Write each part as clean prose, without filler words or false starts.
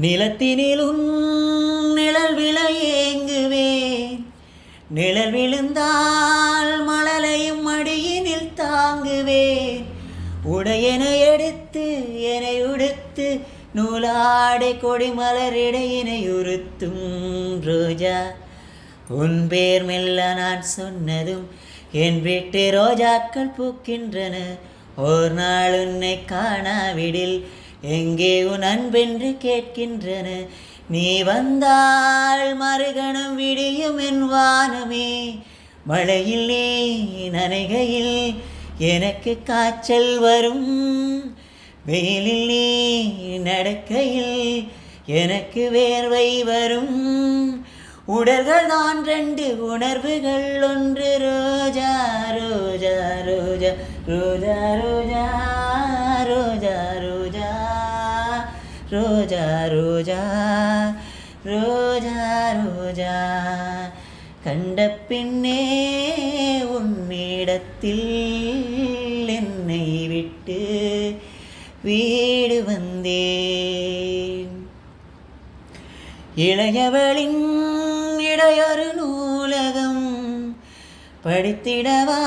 நிலத்தினிலும் நிழல் விழ ஏங்குவேன். நிழல் விழுந்தால் மழலையும் மடியினில் தாங்குவேன். உடையனை எடுத்து என்னை உடுத்து நூலாடை கொடிமலரிடையினை உறுத்தும் ரோஜா. உன் பேர் மெல்ல நான் சொன்னதும் என் வீட்டு ரோஜாக்கள் பூக்கின்றன. ஓர் நாள் உன்னை காணாவிடில் எங்கே உன் அன்பென்று கேட்கின்றன. நீ வந்தால் மறுகணம் விடியும் என் வானமே. மழையில் நீ நனைகையில் எனக்கு காய்ச்சல் வரும். வெயிலில் நீ நடக்கையில் எனக்கு வேர்வை வரும். உடல்கள் தான் ரெண்டு, உணர்வுகள் ஒன்று. ரோஜா ரோஜா ரோஜா ரோஜா ரோஜா ரோஜா ரோஜா ரோஜா ரோஜா ரோஜா ரோஜா. கண்ட பின்னே உன்னிடத்தில் என்னை விட்டு வீடு வந்தேன். இளையவளின் இடையொரு நூலகம் படித்திடவா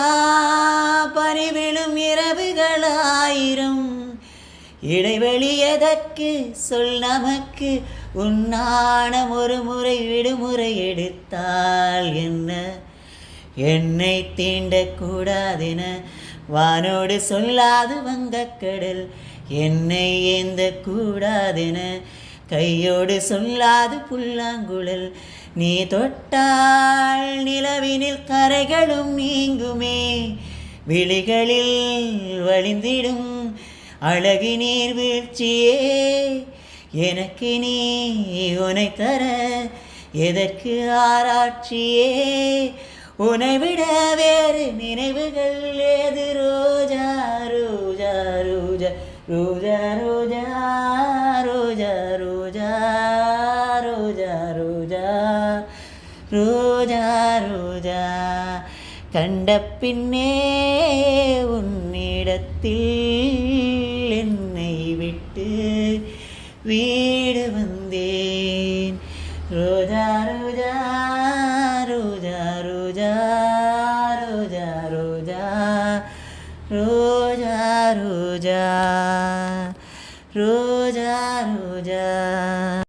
பறிவிழும் இரவுகளாயிரம். இடைவெளி எதற்கு சொல் நமக்கு, உன்னானம் ஒரு முறை விடுமுறை எடுத்தால் என்ன. என்னை தீண்டக்கூடாதென வானோடு சொல்லாது வங்கக்கடல். என்னை ஏந்த கூடாதென கையோடு சொல்லாது புல்லாங்குழல். நீ தொட்டால் நிலவினில் கரைகளும் நீங்குமே. விழிகளில் வழிந்திடும் அழகு நீர் வீழ்ச்சியே. எனக்கு நீ உனை தர எதற்கு ஆராய்ச்சியே. உனை விட வேறு நினைவுகள் ஏது. ரோஜா ரோஜா ரோஜா ரோஜா ரோஜா ரோஜா ரோஜா ரோஜா ரோஜா ரோஜா ரோஜா. கண்ட பின்னே உன்னிடத்தில் என்னை விட்டு வீடு வந்தேன். ரோஜா ரோஜா ரோஜா ரோஜா ரோஜா ரோஜா ரோஜா ரோஜா ரோஜா ரோஜா.